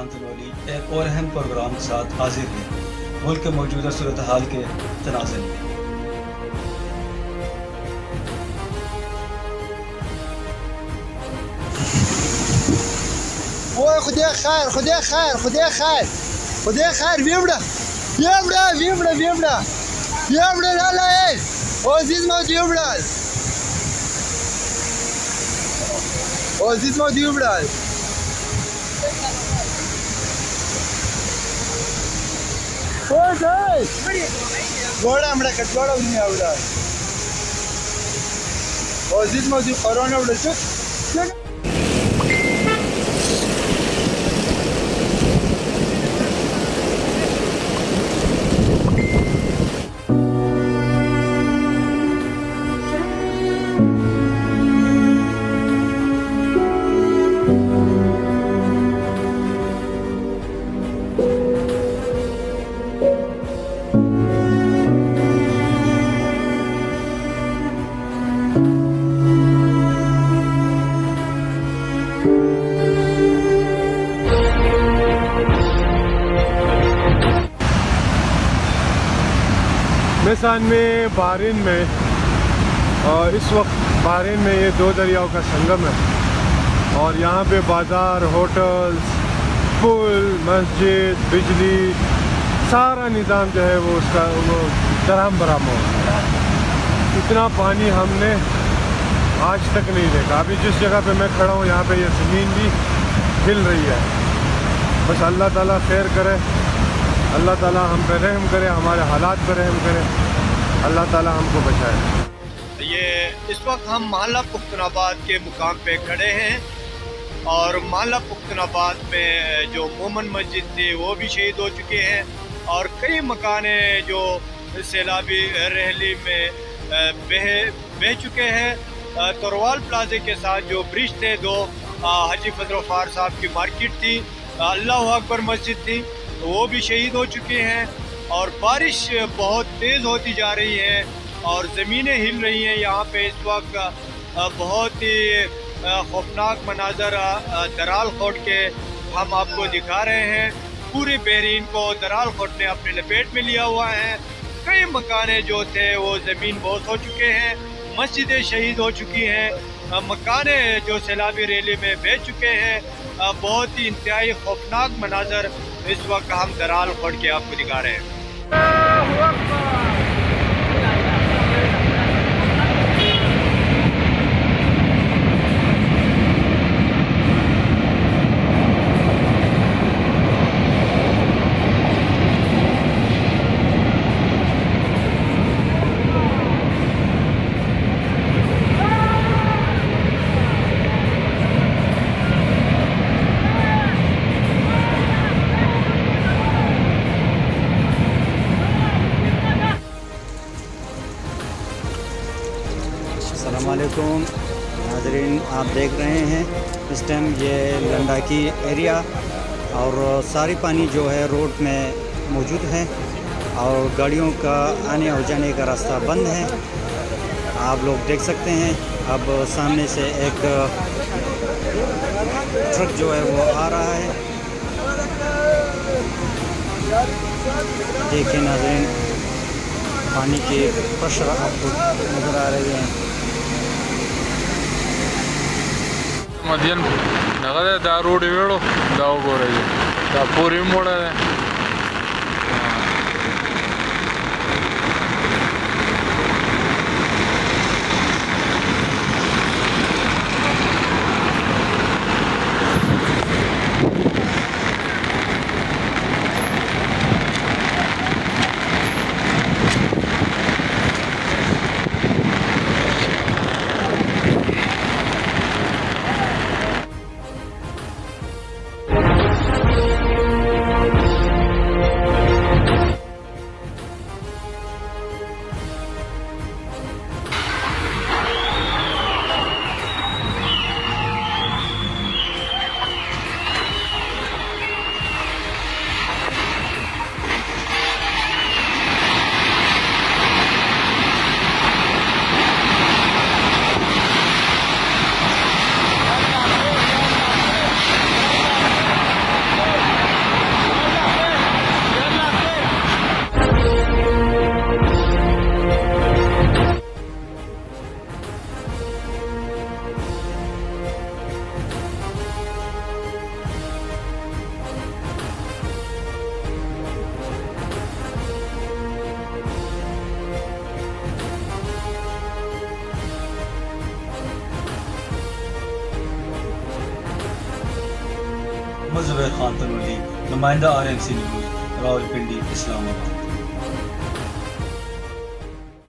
सुल्तान तनोली एक और अहम प्रोग्राम के साथ हाजिर है मुल्क के मौजूदा सूरत हाल के तनाज़ुर में। ओए खुदा खैर खुदा खैर खुदा खैर खुदा खैर विमड़ा विमड़ा विमड़ा विमड़ा विमड़ा डाला है ओ जिसमें विमड़ा ओ जिसमें विमड़ा ओ जाए गोड़ा हमड़ा कट गोड़ा नहीं आवड़ा ओ जिसमें कोरोना उड़ा चुप मेसान में बहरीन में और इस वक्त बहरीन में ये दो दरियाओं का संगम है और यहाँ पे बाज़ार, होटल्स, पुल, मस्जिद, बिजली, सारा निज़ाम जो है वो उसका वो दराम बराम हो। इतना पानी हमने आज तक नहीं देखा। अभी जिस जगह पे मैं खड़ा हूँ यहाँ पे ये ज़मीन भी हिल रही है। बस अल्लाह ताला खैर करे, अल्लाह ताला हम पे रहम करे, हमारे हालात पे रहम करे, अल्लाह ताला हमको बचाए। ये इस वक्त हम महल्ला पुख्तनाबाद के मुकाम पे खड़े हैं और महल्ला पुख्तनाबाद में जो मोमन मस्जिद थी वो भी शहीद हो चुके हैं और कई मकाने जो सैलाबी रैली में बह चुके हैं। तोरवाल प्लाजे के साथ जो ब्रिज थे, दो हाजी फजल गफ्फार साहब की मार्केट थी, अल्लाह अकबर मस्जिद थी, वो भी शहीद हो चुके हैं और बारिश बहुत तेज़ होती जा रही है और ज़मीनें हिल रही हैं। यहाँ पे इस वक्त बहुत ही खौफनाक मनाजर दराल कोट के हम आपको दिखा रहे हैं। पूरे बहरीन को दराल कोट ने अपने लपेट में लिया हुआ है। कई मकाने जो थे वो ज़मीन बहुत हो चुके हैं, मस्जिदें शहीद हो चुकी हैं, मकाने जो सैलाबी रैली में बह चुके हैं। बहुत ही इंतहाई खौफनाक मनाजर इस वक्त हम दराल कोट के आपको दिखा रहे हैं। अस्सलामुअलैकुम नाज़रीन, आप देख रहे हैं इस टाइम ये लंडाकी एरिया और सारी पानी जो है रोड में मौजूद है और गाड़ियों का आने और जाने का रास्ता बंद है। आप लोग देख सकते हैं अब सामने से एक ट्रक जो है वो आ रहा है। देखिए नाज़रीन, पानी की प्रेशर आपको नज़र आ रही है। मध्यन नगद दा रोड वेड़ो दा वगोरही दा पूरी मोड़ा है। मोहम्मद ज़ुबैर खान तनूली, नुमाइंदा RMC न्यूज़, रावलपिंडी, इस्लामाबाद।